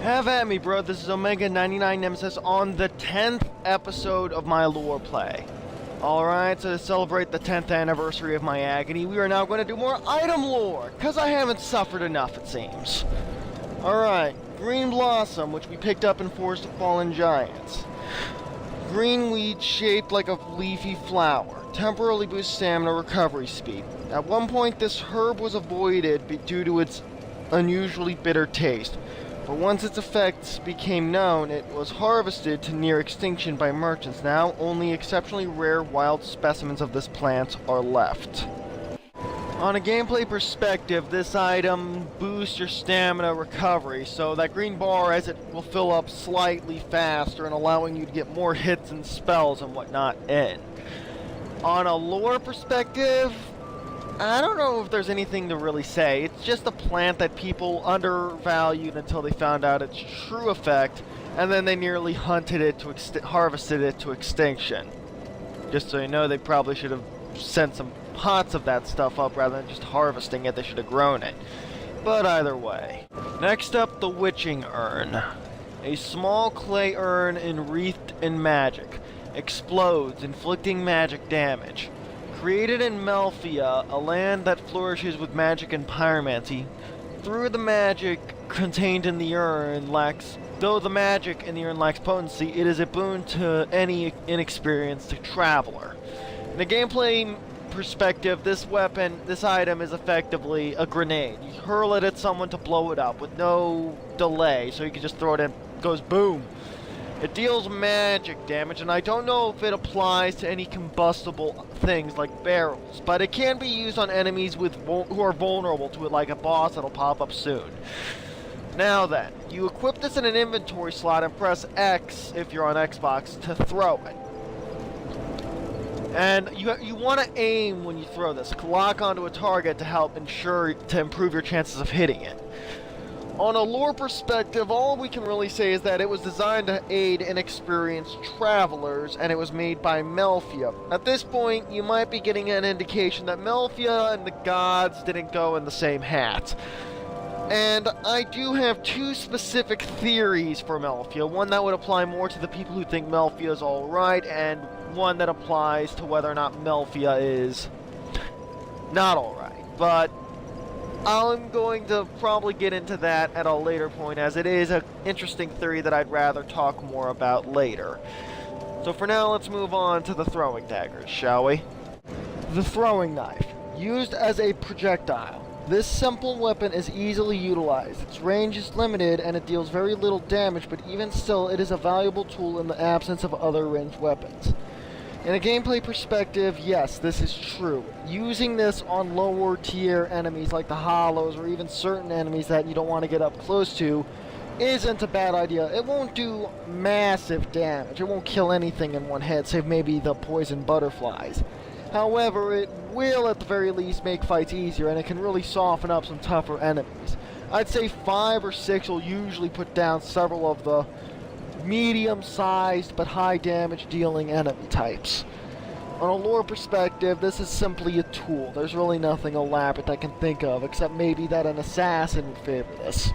Have at me, bro. This is Omega 99 Nemesis on the 10th episode of my lore play. Alright, so to celebrate the 10th anniversary of my agony, we are now going to do more item lore, because I haven't suffered enough, it seems. Alright, Green Blossom, which we picked up in Forest of Fallen Giants. Green weed shaped like a leafy flower. Temporarily boosts stamina recovery speed. At one point, this herb was avoided due to its unusually bitter taste. But once its effects became known, it was harvested to near extinction by merchants. Now, only exceptionally rare wild specimens of this plant are left. On a gameplay perspective, this item boosts your stamina recovery, so that green bar as it will fill up slightly faster and allowing you to get more hits and spells and whatnot in. On a lore perspective, I don't know if there's anything to really say. It's just a plant that people undervalued until they found out its true effect, and then they nearly hunted it to harvested it to extinction. Just so you know, they probably should have sent some pots of that stuff up rather than just harvesting it. They should have grown it. But either way. Next up, the Witching Urn. A small clay urn enwreathed in magic. Explodes, inflicting magic damage. Created in Melphia, a land that flourishes with magic and pyromancy, though the magic in the urn lacks potency, it is a boon to any inexperienced traveler. In a gameplay perspective, this item is effectively a grenade. You hurl it at someone to blow it up with no delay, so you can just throw it in, it goes boom. It deals magic damage, and I don't know if it applies to any combustible things like barrels, but it can be used on enemies who are vulnerable to it, like a boss that'll pop up soon. Now then, you equip this in an inventory slot and press X, if you're on Xbox, to throw it. And you want to aim when you throw this, lock onto a target to improve your chances of hitting it. On a lore perspective, all we can really say is that it was designed to aid inexperienced travelers, and it was made by Melphia. At this point, you might be getting an indication that Melphia and the gods didn't go in the same hat. And I do have two specific theories for Melphia. One that would apply more to the people who think Melphia is alright, and one that applies to whether or not Melphia is not alright. But I'm going to probably get into that at a later point, as it is an interesting theory that I'd rather talk more about later. So for now, let's move on to the throwing daggers, shall we? The throwing knife. Used as a projectile. This simple weapon is easily utilized. Its range is limited and it deals very little damage, but even still, it is a valuable tool in the absence of other ranged weapons. In a gameplay perspective, yes, this is true. Using this on lower tier enemies like the Hollows, or even certain enemies that you don't want to get up close to, isn't a bad idea. It won't do massive damage. It won't kill anything in one hit, save maybe the poison butterflies. However, it will at the very least make fights easier, and it can really soften up some tougher enemies. I'd say 5 or 6 will usually put down several of the medium-sized but high damage dealing enemy types. On a lore perspective, this is simply a tool. There's really nothing elaborate I can think of, except maybe that an assassin would favor this.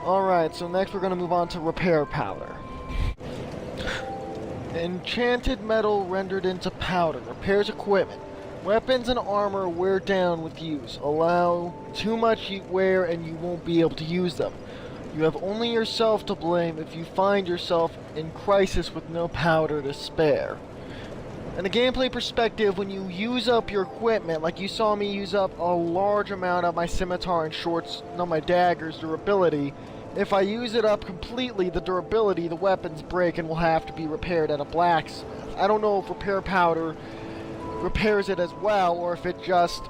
Alright, so next we're going to move on to repair powder. Enchanted metal rendered into powder. Repairs equipment. Weapons and armor wear down with use. Allow too much wear and you won't be able to use them. You have only yourself to blame if you find yourself in crisis with no powder to spare. In a gameplay perspective, when you use up your equipment, like you saw me use up a large amount of my scimitar and my dagger's durability, if I use it up completely, the weapons break and will have to be repaired at a blacksmith. I don't know if repair powder repairs it as well, or if it just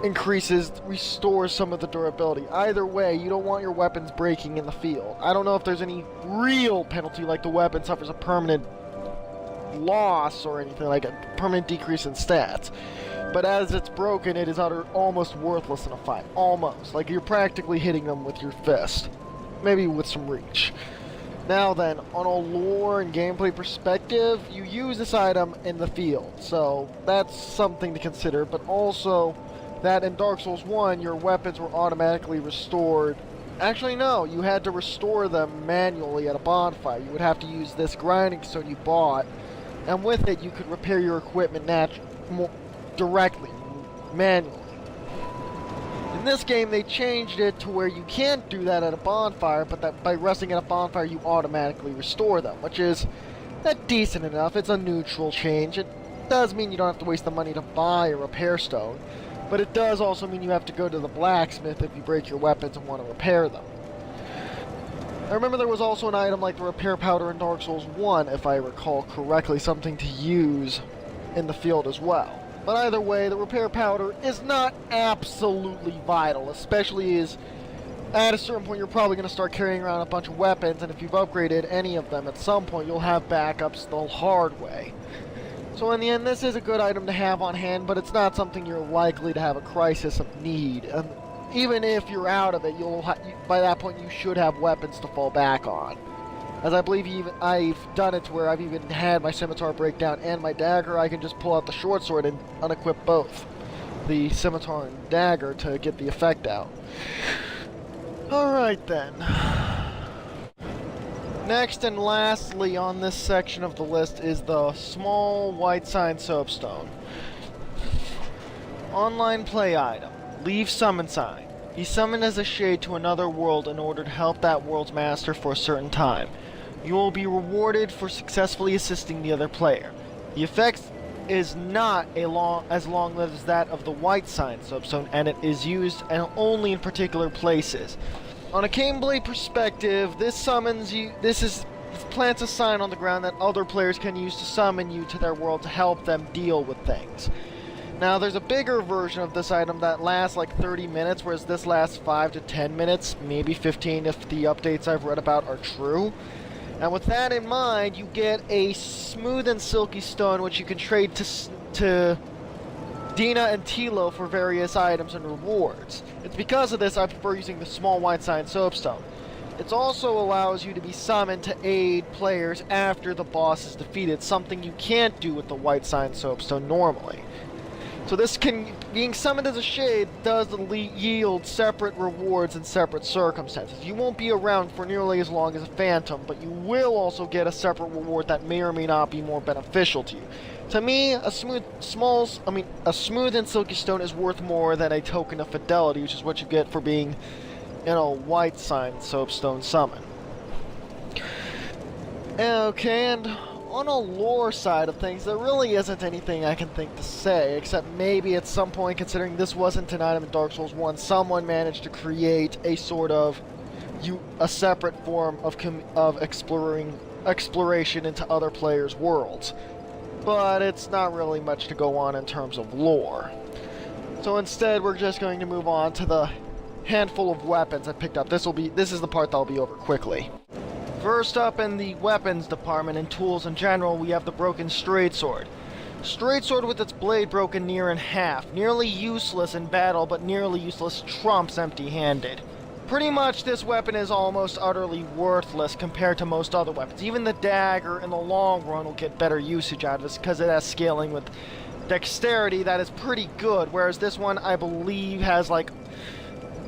restores some of the durability. Either way, you don't want your weapons breaking in the field. I don't know if there's any real penalty, like the weapon suffers a permanent loss or anything, like a permanent decrease in stats. But as it's broken, it is almost worthless in a fight. Almost. Like you're practically hitting them with your fist. Maybe with some reach. Now then, on a lore and gameplay perspective, you use this item in the field. So that's something to consider, but also that in Dark Souls 1, your weapons were automatically restored Actually, no, you had to restore them manually at a bonfire. You would have to use this grinding stone you bought, and with it you could repair your equipment directly, manually. In this game, they changed it to where you can't do that at a bonfire, but that by resting at a bonfire, you automatically restore them, which is decent enough. It's a neutral change. It does mean you don't have to waste the money to buy a repair stone, but it does also mean you have to go to the blacksmith if you break your weapons and want to repair them. I remember there was also an item like the repair powder in Dark Souls 1, if I recall correctly, something to use in the field as well. But either way, the repair powder is not absolutely vital, especially as at a certain point you're probably going to start carrying around a bunch of weapons, and if you've upgraded any of them at some point, you'll have backups the hard way. So in the end, this is a good item to have on hand, but it's not something you're likely to have a crisis of need. And even if you're out of it, by that point you should have weapons to fall back on. As I believe I've done it to where I've even had my scimitar break down and my dagger. I can just pull out the short sword and unequip both the scimitar and dagger to get the effect out. Alright then. Next and lastly on this section of the list is the small white sign soapstone. Online play item. Leave summon sign. Be summoned as a shade to another world in order to help that world's master for a certain time. You will be rewarded for successfully assisting the other player. The effect is not as long as that of the white sign soapstone, and it is used only in particular places. On a Caneblade perspective, this plants a sign on the ground that other players can use to summon you to their world to help them deal with things. Now, there's a bigger version of this item that lasts like 30 minutes, whereas this lasts 5 to 10 minutes, maybe 15 if the updates I've read about are true. And with that in mind, you get a smooth and silky stone which you can trade to Dina and Tilo for various items and rewards. It's because of this I prefer using the small white sign soapstone. It also allows you to be summoned to aid players after the boss is defeated, something you can't do with the white sign soapstone normally. So being summoned as a shade does yield separate rewards in separate circumstances. You won't be around for nearly as long as a phantom, but you will also get a separate reward that may or may not be more beneficial to you. To me, a smooth and silky stone is worth more than a token of fidelity, which is what you get for being in a white sign soapstone summon. Okay, and on a lore side of things, there really isn't anything I can think to say, except maybe at some point, considering this wasn't an item in Dark Souls 1, someone managed to create a sort of a separate form of exploration into other players' worlds. But it's not really much to go on in terms of lore. So instead, we're just going to move on to the handful of weapons I picked up. This is the part that'll be over quickly. First up in the weapons department and tools in general, we have the broken straight sword. Straight sword with its blade broken near in half. Nearly useless in battle, but nearly useless trumps empty-handed. Pretty much this weapon is almost utterly worthless compared to most other weapons. Even the dagger in the long run will get better usage out of this because it has scaling with dexterity that is pretty good, whereas this one I believe has like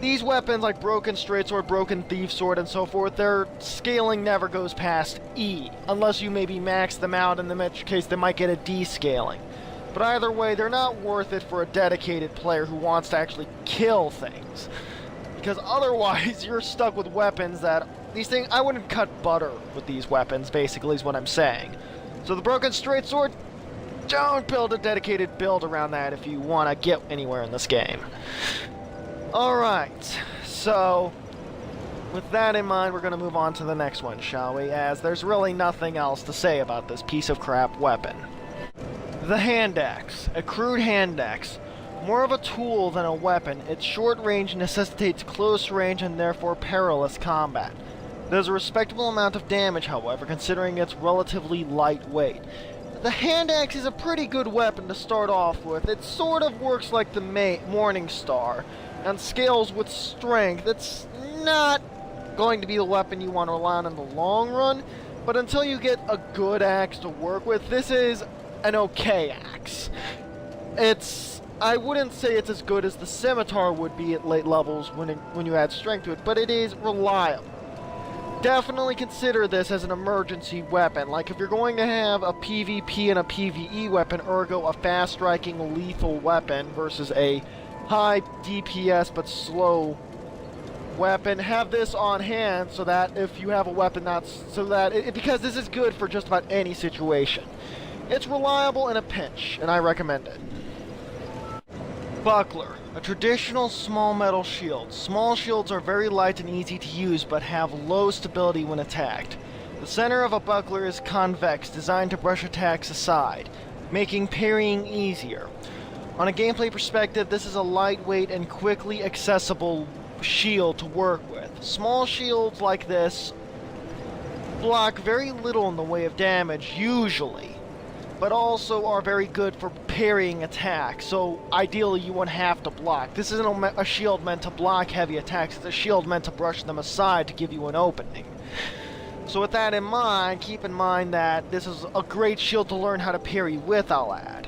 these weapons like broken straight sword, broken thief sword, and so forth, their scaling never goes past E, unless you maybe max them out, in which case they might get a D scaling. But either way, they're not worth it for a dedicated player who wants to actually kill things. Because otherwise, you're stuck with weapons that... I wouldn't cut butter with these weapons, basically, is what I'm saying. So the broken straight sword, don't build a dedicated build around that if you want to get anywhere in this game. Alright, so with that in mind, we're going to move on to the next one, shall we? As there's really nothing else to say about this piece of crap weapon. The hand axe. A crude hand axe. More of a tool than a weapon, its short range necessitates close range and therefore perilous combat. It does a respectable amount of damage, however, considering its relatively lightweight. The hand axe is a pretty good weapon to start off with. It sort of works like the Morning Star, and scales with strength. It's not going to be the weapon you want to rely on in the long run, but until you get a good axe to work with, this is an okay axe. It's I wouldn't say it's as good as the scimitar would be at late levels when you add strength to it, but it is reliable. Definitely consider this as an emergency weapon. Like, if you're going to have a PvP and a PvE weapon, ergo a fast-striking lethal weapon versus a high DPS but slow weapon, have this on hand so that if you have a weapon because this is good for just about any situation. It's reliable in a pinch, and I recommend it. Buckler, a traditional small metal shield. Small shields are very light and easy to use, but have low stability when attacked. The center of a buckler is convex, designed to brush attacks aside, making parrying easier. On a gameplay perspective, this is a lightweight and quickly accessible shield to work with. Small shields like this block very little in the way of damage, usually, but also are very good for parrying attacks, so ideally you wouldn't have to block. This isn't a shield meant to block heavy attacks, it's a shield meant to brush them aside to give you an opening. So with that in mind, keep in mind that this is a great shield to learn how to parry with, I'll add.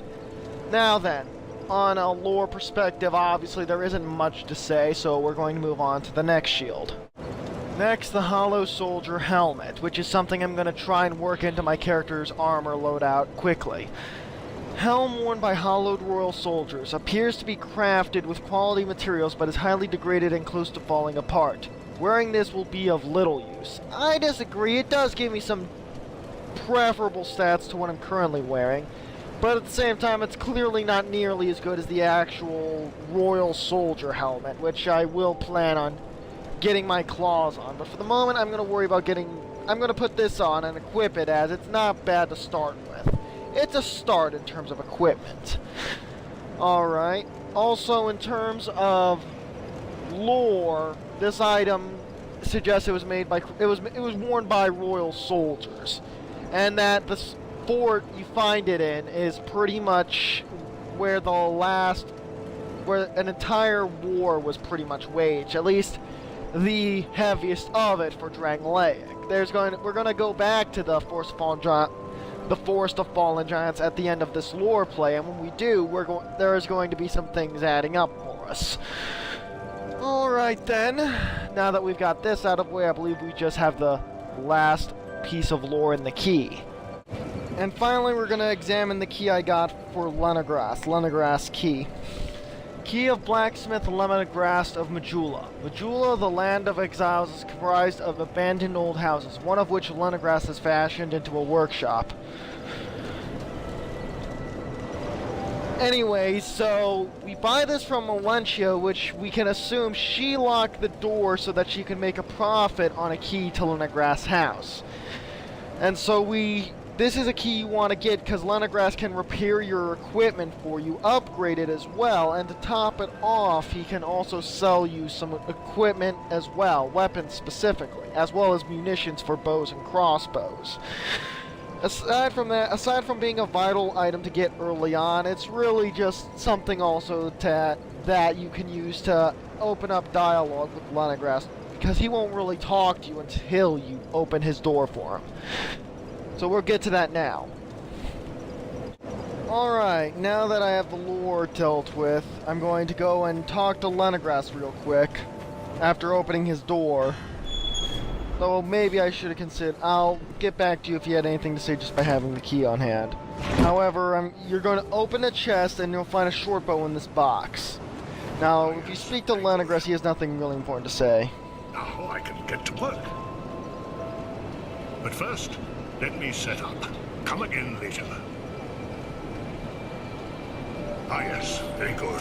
Now then, on a lore perspective, obviously there isn't much to say, so we're going to move on to the next shield. Next, the Hollow Soldier Helmet, which is something I'm going to try and work into my character's armor loadout quickly. Helm worn by hollowed royal soldiers, appears to be crafted with quality materials but is highly degraded and close to falling apart. Wearing this will be of little use. I disagree, it does give me some preferable stats to what I'm currently wearing, but at the same time it's clearly not nearly as good as the actual Royal Soldier Helmet, which I will plan on getting my claws on, but for the moment I'm going to put this on and equip it, as it's not bad to start with. It's a start in terms of equipment. Alright, also in terms of lore, this item suggests it was worn by royal soldiers, and that the fort you find it in is pretty much where an entire war was pretty much waged, at least the heaviest of it for Drangleic. We're going to go back to the Forest of Fallen Giants at the end of this lore play, and when we do, there is going to be some things adding up for us. Alright then, now that we've got this out of the way, I believe we just have the last piece of lore in the key. And finally, we're going to examine the key I got for Lenegrast key. Key of Blacksmith Lenegrast of Majula. Majula, the land of exiles, is comprised of abandoned old houses, one of which Lenegrast has fashioned into a workshop. Anyway, so we buy this from Melentia, which we can assume she locked the door so that she can make a profit on a key to Lenegrast's house. And so this is a key you want to get because Lenegrast can repair your equipment for you, upgrade it as well, and to top it off, he can also sell you some equipment as well, weapons specifically, as well as munitions for bows and crossbows. Aside from being a vital item to get early on, it's really just something also that you can use to open up dialogue with Lenegrast, because he won't really talk to you until you open his door for him. So we'll get to that now. Alright, now that I have the lore dealt with, I'm going to go and talk to Lenegrast real quick after opening his door. Though maybe I should have considered. I'll get back to you if you had anything to say just by having the key on hand. However, you're going to open a chest and you'll find a short bow in this box. Now, if you speak to Lenegrast, he has nothing really important to say. Now I can get to work. But first, let me set up. Come again later. Ah yes, very good.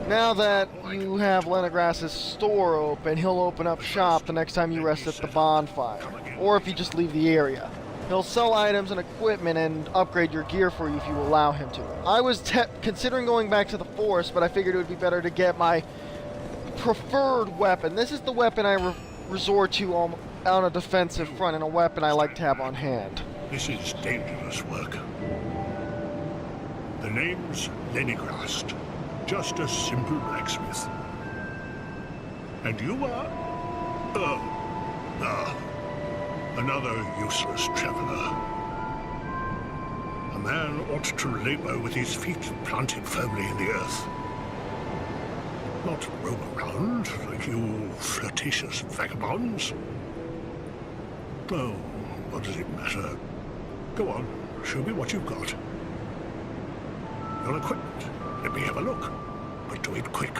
Now that you have Lenegrast's store open, he'll open up shop the next time you rest at the bonfire, or if you just leave the area. He'll sell items and equipment and upgrade your gear for you if you allow him to. I was considering going back to the forest, but I figured it would be better to get my preferred weapon. This is the weapon I resort to on a defensive front, and a weapon I like to have on hand. This is dangerous work. The name's Lenegrast. Just a simple blacksmith. And you are? Another useless traveler. A man ought to labor with his feet planted firmly in the earth. Not roam around like you flirtatious vagabonds. Oh, what does it matter? Go on, show me what you've got. Your equipment. Let me have a look. But do it quick.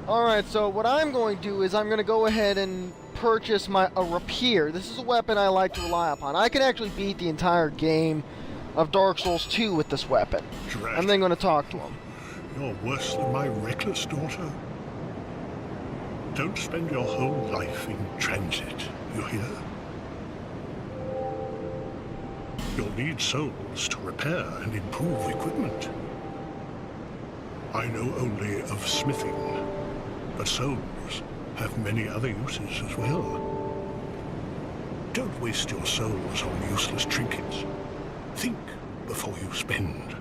Alright, so what I'm going to do is I'm going to go ahead and purchase a rapier. This is a weapon I like to rely upon. I can actually beat the entire game of Dark Souls 2 with this weapon. Drat. I'm then going to talk to him. You're worse than my reckless daughter. Don't spend your whole life in transit, you hear? You'll need souls to repair and improve equipment. I know only of smithing, but souls have many other uses as well. Don't waste your souls on useless trinkets. Think before you spend.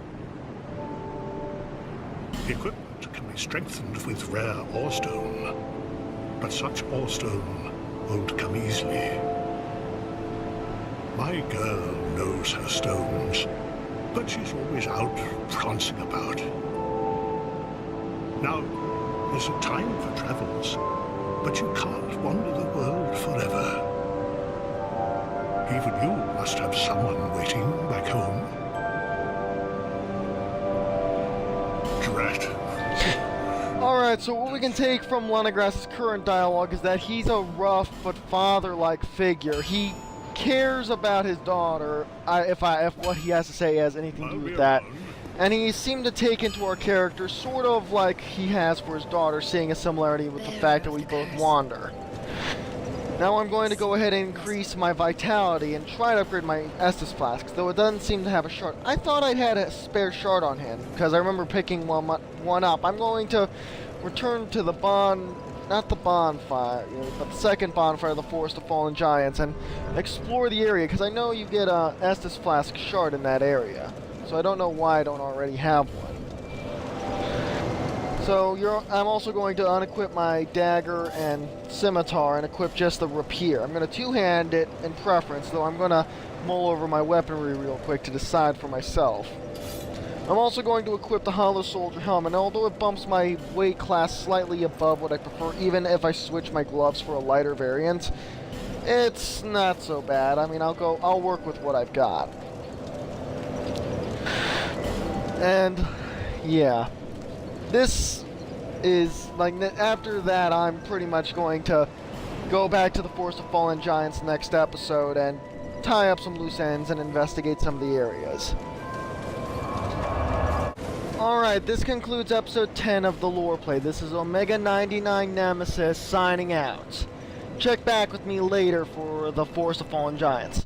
Equipment can be strengthened with rare orestone, but such orestone won't come easily. My girl knows her stones, but she's always out prancing about. Now, there's a time for travels, but you can't wander the world forever. Even you must have someone waiting back home. Drat. Alright, so what we can take from Leningras's current dialogue is that he's a rough but father-like figure. He cares about his daughter, if what he has to say has anything to do with that. And he seemed to take into our character sort of like he has for his daughter, seeing a similarity with the fact that we both wander. Now I'm going to go ahead and increase my vitality and try to upgrade my Estus flasks, though it doesn't seem to have a shard. I thought I'd had a spare shard on hand, because I remember picking one up. I'm going to return to the not the bonfire, but the second bonfire of the Forest of Fallen Giants, and explore the area, because I know you get a Estus flask shard in that area. So I don't know why I don't already have one. So I'm also going to unequip my dagger and scimitar and equip just the rapier. I'm going to two-hand it in preference, though I'm going to mull over my weaponry real quick to decide for myself. I'm also going to equip the Hollow Soldier helmet, although it bumps my weight class slightly above what I prefer, even if I switch my gloves for a lighter variant. It's not so bad. I mean, I'll work with what I've got. And yeah, this is like, after that I'm pretty much going to go back to the Forest of Fallen Giants next episode and tie up some loose ends and investigate some of the areas. Alright, this concludes episode 10 of the Lore Play. This is Omega 99 Nemesis signing out. Check back with me later for the Forest of Fallen Giants.